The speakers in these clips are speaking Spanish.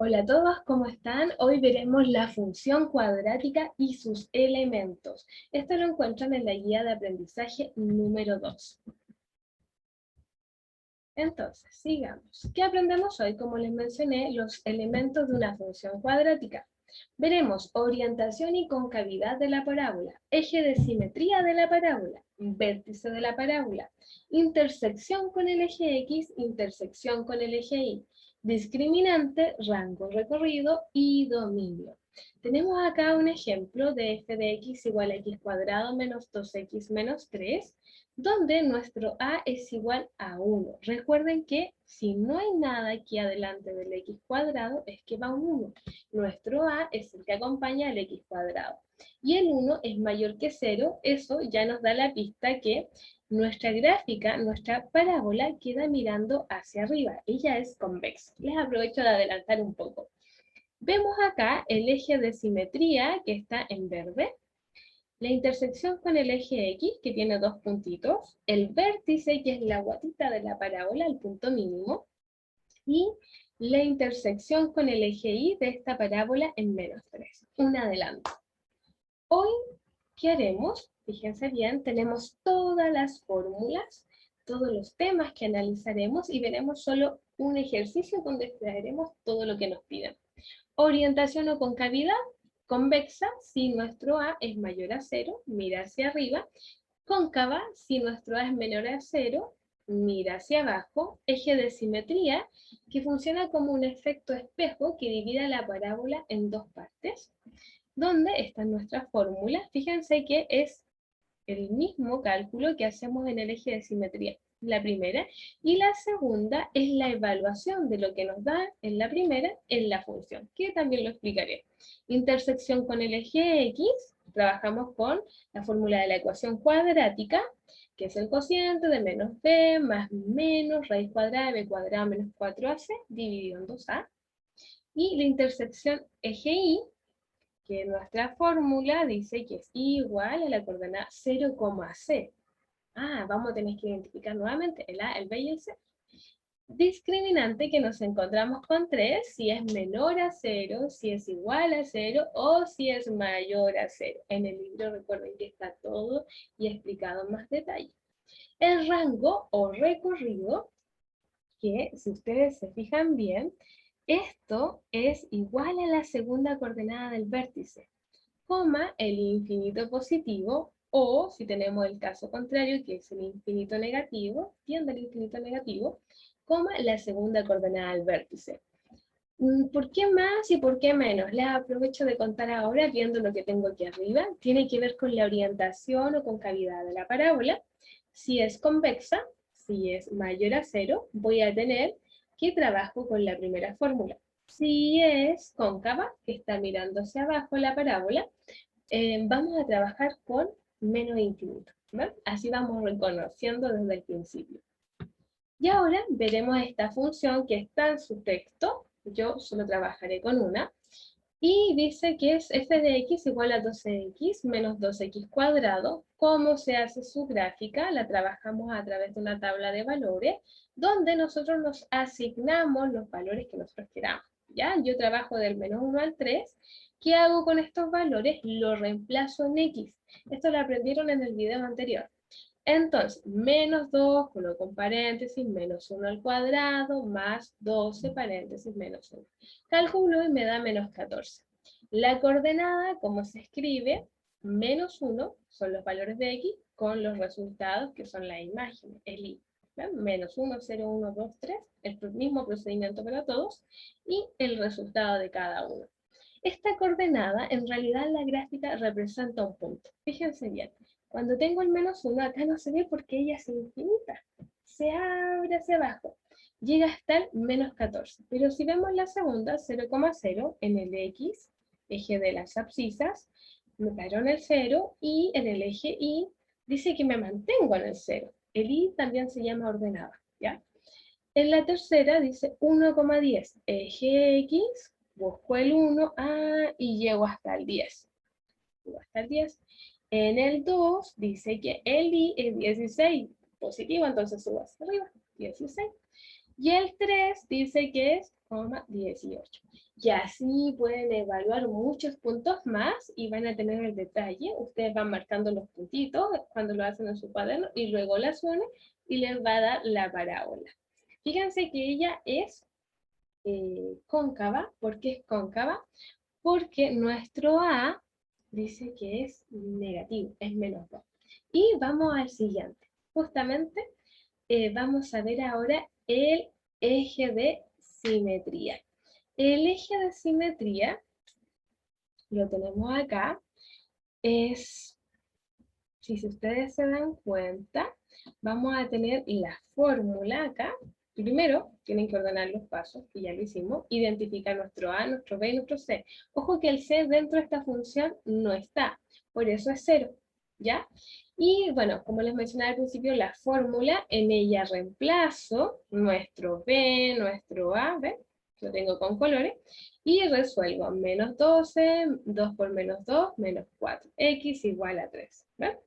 Hola a todos, ¿cómo están? Hoy veremos la función cuadrática y sus elementos. Esto lo encuentran en la guía de aprendizaje número 2. Entonces, sigamos. ¿Qué aprendemos hoy? Como les mencioné, los elementos de una función cuadrática. Veremos orientación y concavidad de la parábola, eje de simetría de la parábola, vértice de la parábola, intersección con el eje X, intersección con el eje Y, discriminante, rango recorrido y dominio. Tenemos acá un ejemplo de f de x igual a x cuadrado menos 2x menos 3, donde nuestro a es igual a 1. Recuerden que si no hay nada aquí adelante del x cuadrado, es que va un 1. Nuestro a es el que acompaña al x cuadrado. Y el 1 es mayor que 0, eso ya nos da la pista que nuestra gráfica, nuestra parábola, queda mirando hacia arriba. Ella es convexa. Les aprovecho de adelantar un poco. Vemos acá el eje de simetría que está en verde, la intersección con el eje X, que tiene dos puntitos, el vértice, que es la guatita de la parábola, el punto mínimo, y la intersección con el eje Y de esta parábola en -3. Un adelanto. Hoy, ¿qué haremos? Fíjense bien, tenemos todas las fórmulas, todos los temas que analizaremos y veremos solo un ejercicio donde extraeremos todo lo que nos piden. Orientación o concavidad, convexa, si nuestro A es mayor a 0, mira hacia arriba. Cóncava, si nuestro A es menor a 0, mira hacia abajo. Eje de simetría, que funciona como un efecto espejo que divide la parábola en dos partes. ¿Dónde está nuestra fórmula? Fíjense que es el mismo cálculo que hacemos en el eje de simetría, la primera, y la segunda es la evaluación de lo que nos da en la primera en la función, que también lo explicaré. Intersección con el eje X, trabajamos con la fórmula de la ecuación cuadrática, que es el cociente de menos b más menos raíz cuadrada de b cuadrada menos 4ac dividido en 2a, y la intersección eje Y, que nuestra fórmula dice que es igual a la coordenada 0,c. Vamos a tener que identificar nuevamente el A, el B y el C. Discriminante, que nos encontramos con 3, si es menor a 0, si es igual a 0 o si es mayor a 0. En el libro recuerden que está todo y explicado en más detalle. El rango o recorrido, que si ustedes se fijan bien, esto es igual a la segunda coordenada del vértice, coma el infinito positivo, o si tenemos el caso contrario, que es el infinito negativo, tiende al infinito negativo, coma la segunda coordenada del vértice. ¿Por qué más y por qué menos? Les aprovecho de contar ahora, viendo lo que tengo aquí arriba. Tiene que ver con la orientación o concavidad de la parábola. Si es convexa, si es mayor a 0, voy a tener que trabajo con la primera fórmula. Si es cóncava, que está mirando hacia abajo la parábola, vamos a trabajar con menos infinito. ¿Ven? Así vamos reconociendo desde el principio. Y ahora veremos esta función que está en su texto. Yo solo trabajaré con una. Y dice que es f de x igual a 12x menos 2x cuadrado. ¿Cómo se hace su gráfica? La trabajamos a través de una tabla de valores, donde nosotros nos asignamos los valores que nosotros queramos. ¿Ya? Yo trabajo del menos 1 al 3. ¿Qué hago con estos valores? Lo reemplazo en x. Esto lo aprendieron en el video anterior. Entonces, menos 2, coloco un paréntesis, menos 1 al cuadrado, más 12 paréntesis, menos 1. Calculo y me da menos 14. La coordenada, ¿cómo se escribe? Menos 1 son los valores de x con los resultados que son las imágenes, el y. ¿Ven? Menos 1, 0, 1, 2, 3, el mismo procedimiento para todos, y el resultado de cada uno. Esta coordenada, en realidad la gráfica representa un punto. Fíjense bien. Cuando tengo el menos 1, acá no se ve porque ella es infinita. Se abre hacia abajo. Llega hasta el menos 14. Pero si vemos la segunda, 0,0, en el X, eje de las abscisas, me paro en el 0, y en el eje Y dice que me mantengo en el 0. El Y también se llama ordenada, ¿ya? En la tercera dice 1,10. Eje X, busco el 1, y llego hasta el 10. Llego hasta el 10. En el 2 dice que el I es 16, positivo, entonces subo hacia arriba, 16. Y el 3 dice que es 0,18. Y así pueden evaluar muchos puntos más y van a tener el detalle. Ustedes van marcando los puntitos cuando lo hacen en su cuaderno y luego las unen y les va a dar la parábola. Fíjense que ella es cóncava. ¿Por qué es cóncava? Porque nuestro A dice que es negativo, es menos 2. Y vamos al siguiente. Justamente vamos a ver ahora el eje de simetría. El eje de simetría, lo tenemos acá, es, si ustedes se dan cuenta, vamos a tener la fórmula acá. Primero, tienen que ordenar los pasos, que ya lo hicimos, identificar nuestro A, nuestro B y nuestro C. Ojo que el C dentro de esta función no está, por eso es 0, ¿ya? Y bueno, como les mencionaba al principio, la fórmula, en ella reemplazo nuestro B, nuestro A, ¿ven? Lo tengo con colores, y resuelvo menos 12, 2 por menos 2, menos 4, x igual a 3, ¿ven?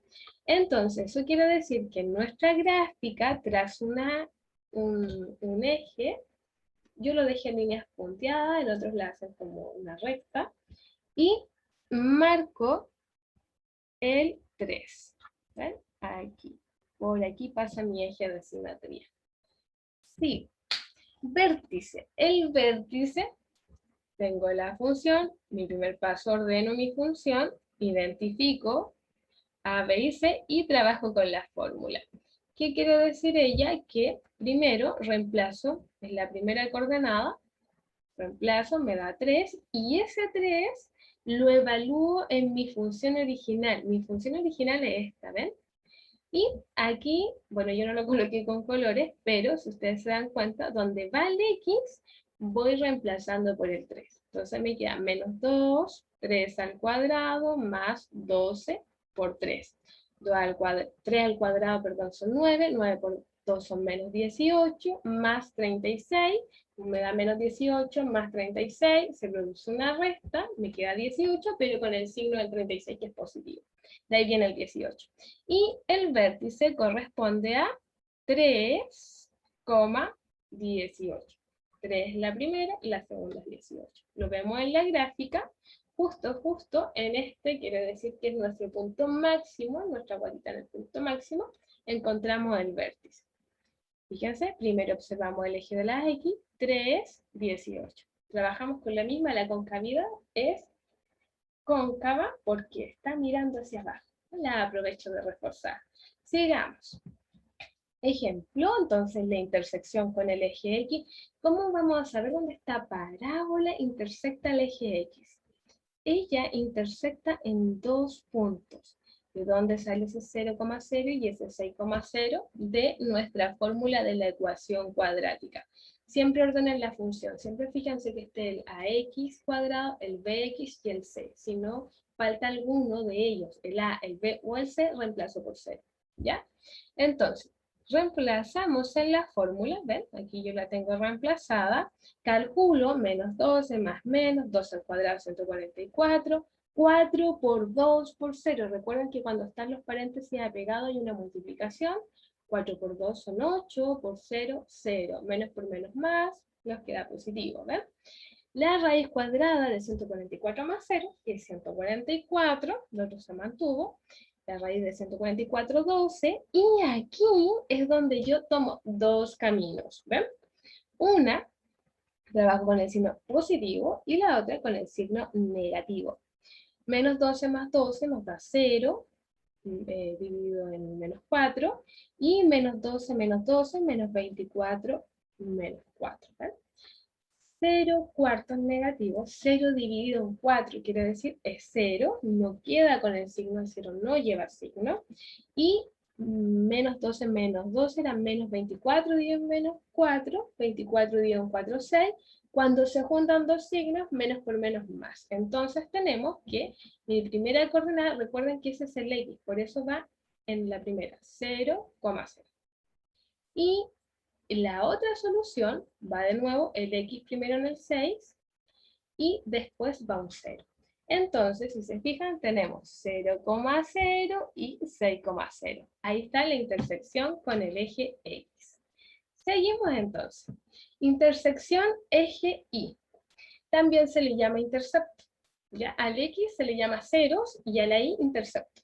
Entonces, eso quiere decir que en nuestra gráfica, tras un eje, yo lo dejé en líneas punteadas, en otros la hacen como una recta, y marco el 3. ¿Ven? Aquí. Por aquí pasa mi eje de simetría. Sí. Vértice. El vértice, tengo la función, mi primer paso ordeno mi función, identifico A, B y C y trabajo con la fórmula. ¿Qué quiere decir ella? Que primero reemplazo, en la primera coordenada, reemplazo, me da 3, y ese 3 lo evalúo en mi función original. Mi función original es esta, ¿ven? Y aquí, bueno, yo no lo coloqué con colores, pero si ustedes se dan cuenta, donde va el x, voy reemplazando por el 3. Entonces me queda menos 2, 3 al cuadrado, más 12 por 3. 3 al cuadrado, perdón, son 9, 9 por 2 son menos 18, más 36, me da menos 18, más 36, se produce una resta, me queda 18, pero con el signo del 36 que es positivo. De ahí viene el 18. Y el vértice corresponde a 3,18. 3 es la primera y la segunda es 18. Lo vemos en la gráfica. Justo en este, quiere decir que es nuestro punto máximo, nuestra guatita en el punto máximo, encontramos el vértice. Fíjense, primero observamos el eje de la X, 3, 18. Trabajamos con la misma, la concavidad es cóncava porque está mirando hacia abajo. La aprovecho de reforzar. Sigamos. Ejemplo, entonces la intersección con el eje X. ¿Cómo vamos a saber dónde esta parábola intersecta el eje X? Ella intersecta en dos puntos. ¿De dónde sale ese 0,0 y ese 6,0? De nuestra fórmula de la ecuación cuadrática. Siempre ordenen la función, siempre fíjense que esté el ax cuadrado, el bx y el c. Si no, falta alguno de ellos, el a, el b o el c, reemplazo por 0. ¿Ya? Entonces, reemplazamos en la fórmula, ¿ven? Aquí yo la tengo reemplazada. Calculo menos 12 más menos, 12 al cuadrado, 144. 4 por 2 por 0. Recuerden que cuando están los paréntesis apegados hay una multiplicación. 4 por 2 son 8, por 0, 0. Menos por menos más, nos queda positivo, ¿ven? La raíz cuadrada de 144 más 0, que es 144, lo otro se mantuvo. La raíz de 144, 12. Y aquí es donde yo tomo dos caminos, ¿ven? Una, trabajo con el signo positivo y la otra con el signo negativo. Menos 12 más 12 nos da 0, dividido en menos 4, y menos 12 menos 24, menos 4. ¿Vale? 0 cuartos negativo, 0 dividido en 4, quiere decir es 0, no queda con el signo de 0, no lleva signo, y menos 12 era menos 24 dividido en menos 4, 24 dividido en 4, 6, cuando se juntan dos signos, menos por menos más. Entonces tenemos que mi primera coordenada, recuerden que ese es el X, por eso va en la primera, 0,0. Y la otra solución va de nuevo el X primero en el 6 y después va un 0. Entonces, si se fijan, tenemos 0,0 y 6,0. Ahí está la intersección con el eje X. Seguimos entonces. Intersección eje Y. También se le llama intercepto. ¿Ya? Al X se le llama ceros y a la Y intercepto.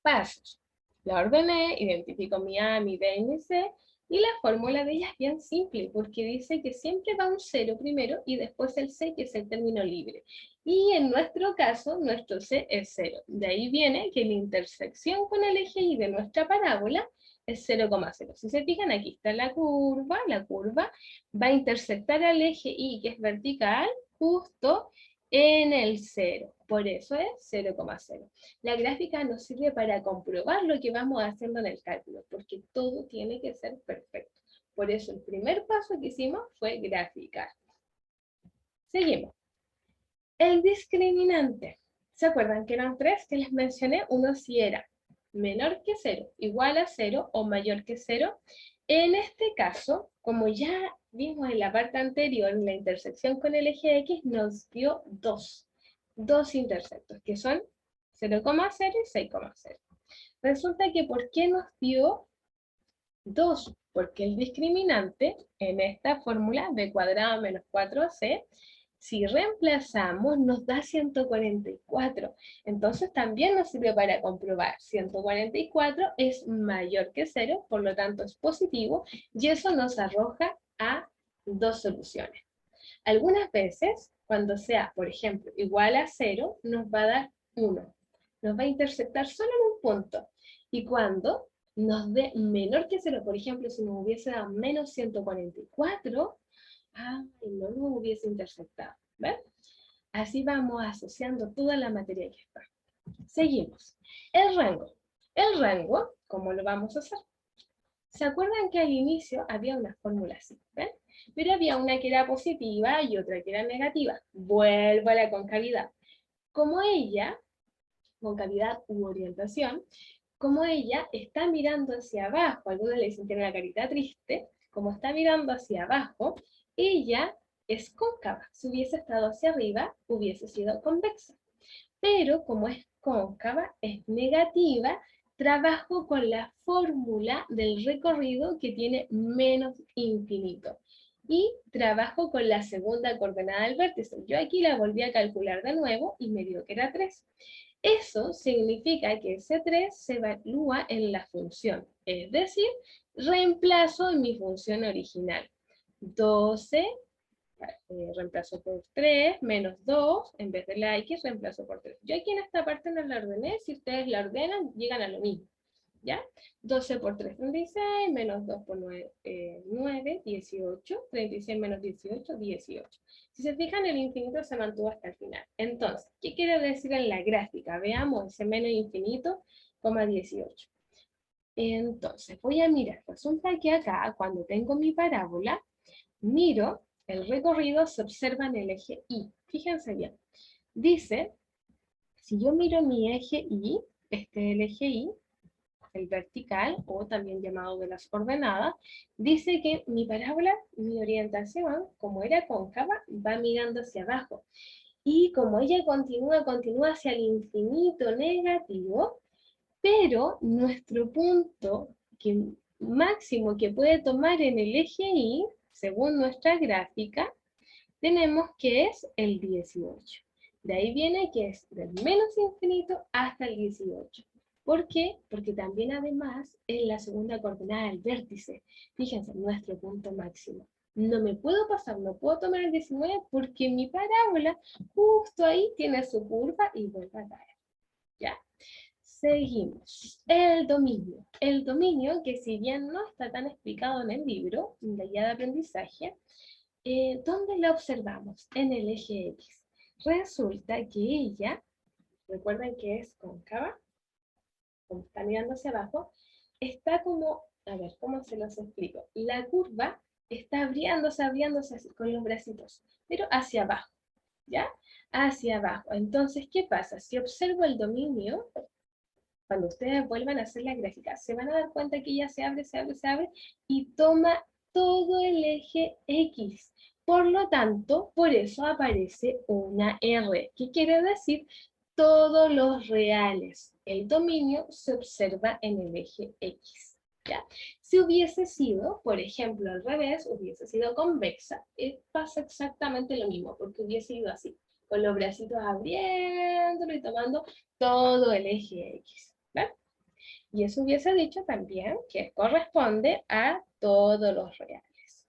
Pasos. La ordené, identifico mi A, mi B y mi C, y la fórmula de ella es bien simple, porque dice que siempre va un cero primero y después el C, que es el término libre. Y en nuestro caso, nuestro C es cero. De ahí viene que la intersección con el eje Y de nuestra parábola es 0,0. Si se fijan, aquí está la curva va a intersectar al eje Y, que es vertical, justo en el 0. Por eso es 0,0. La gráfica nos sirve para comprobar lo que vamos haciendo en el cálculo, porque todo tiene que ser perfecto. Por eso el primer paso que hicimos fue graficar. Seguimos. El discriminante. ¿Se acuerdan que eran tres que les mencioné? Uno si era menor que 0, igual a 0 o mayor que 0. En este caso, como ya vimos en la parte anterior, la intersección con el eje X nos dio dos intersectos, que son 0,0 y 6,0. Resulta que ¿por qué nos dio 2? Porque el discriminante en esta fórmula b cuadrado menos 4c, si reemplazamos nos da 144. Entonces también nos sirve para comprobar. 144 es mayor que 0, por lo tanto es positivo, y eso nos arroja a dos soluciones. Algunas veces, cuando sea, por ejemplo, igual a 0, nos va a dar 1. Nos va a intersectar solo en un punto. Y cuando nos dé menor que 0, por ejemplo, si nos hubiese dado menos 144, no nos hubiese interceptado. ¿Ven? Así vamos asociando toda la materia que está. Seguimos. El rango. El rango, ¿cómo lo vamos a hacer? ¿Se acuerdan que al inicio había una fórmula así? ¿Ven? Pero había una que era positiva y otra que era negativa. Vuelvo a la concavidad. Como ella, concavidad u orientación, como ella está mirando hacia abajo, algunos le dicen que tiene la carita triste, como está mirando hacia abajo, ella es cóncava. Si hubiese estado hacia arriba, hubiese sido convexa. Pero como es cóncava, es negativa, trabajo con la fórmula del recorrido que tiene menos infinito. Y trabajo con la segunda coordenada del vértice. Yo aquí la volví a calcular de nuevo y me dio que era 3. Eso significa que ese 3 se evalúa en la función, es decir, reemplazo en mi función original. 12 reemplazo por 3, menos 2, en vez de la X reemplazo por 3. Yo aquí en esta parte no la ordené, si ustedes la ordenan, llegan a lo mismo. ¿Ya? 12 por 3, 36, menos 2 por 9, 9, 18, 36 menos 18, 18. Si se fijan, el infinito se mantuvo hasta el final. Entonces, ¿qué quiere decir en la gráfica? Veamos ese menos infinito, 18. Entonces, voy a mirar. Resulta que acá, cuando tengo mi parábola, miro, el recorrido se observa en el eje Y. Fíjense bien. Dice, si yo miro mi eje Y, este es el eje Y, el vertical, o también llamado de las coordenadas, dice que mi parábola, mi orientación, como era cóncava, va mirando hacia abajo. Y como ella continúa hacia el infinito negativo, pero nuestro punto máximo que puede tomar en el eje Y, según nuestra gráfica, tenemos que es el 18. De ahí viene que es del menos infinito hasta el 18. ¿Por qué? Porque también además es la segunda coordenada del vértice. Fíjense, nuestro punto máximo. No me puedo pasar, no puedo tomar el 19 porque mi parábola justo ahí tiene su curva y vuelve a caer. ¿Ya? Seguimos. El dominio. El dominio, que si bien no está tan explicado en el libro, en la guía de aprendizaje, ¿dónde la observamos? En el eje X. Resulta que ella, recuerden que es cóncava, como está mirando hacia abajo, está como, a ver, ¿cómo se los explico? La curva está abriéndose así, con los bracitos, pero hacia abajo, ¿ya? Hacia abajo. Entonces, ¿qué pasa? Si observo el dominio, cuando ustedes vuelvan a hacer la gráfica, se van a dar cuenta que ella se abre y toma todo el eje X. Por lo tanto, por eso aparece una R. ¿Qué quiere decir? Todos los reales. El dominio se observa en el eje X. ¿ya? Si hubiese sido, por ejemplo, al revés, hubiese sido convexa, pasa exactamente lo mismo, porque hubiese ido así, con los bracitos abriéndolo y tomando todo el eje X, ¿vale? Y eso hubiese dicho también que corresponde a todos los reales.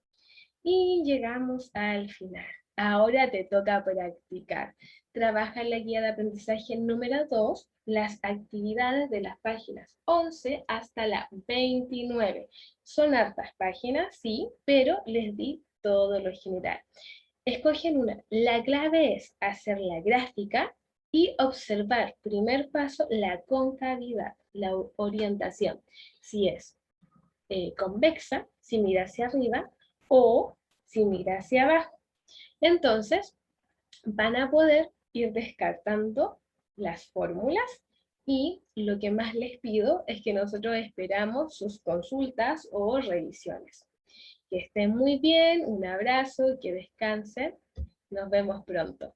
Y llegamos al final. Ahora te toca practicar. Trabaja en la guía de aprendizaje número 2, las actividades de las páginas 11 hasta la 29. Son hartas páginas, sí, pero les di todo lo general. Escogen una. La clave es hacer la gráfica y observar, primer paso, la concavidad, la orientación. Si es convexa, si mira hacia arriba, o si mira hacia abajo. Entonces, van a poder ir descartando las fórmulas y lo que más les pido es que nosotros esperamos sus consultas o revisiones. Que estén muy bien, un abrazo, que descansen, nos vemos pronto.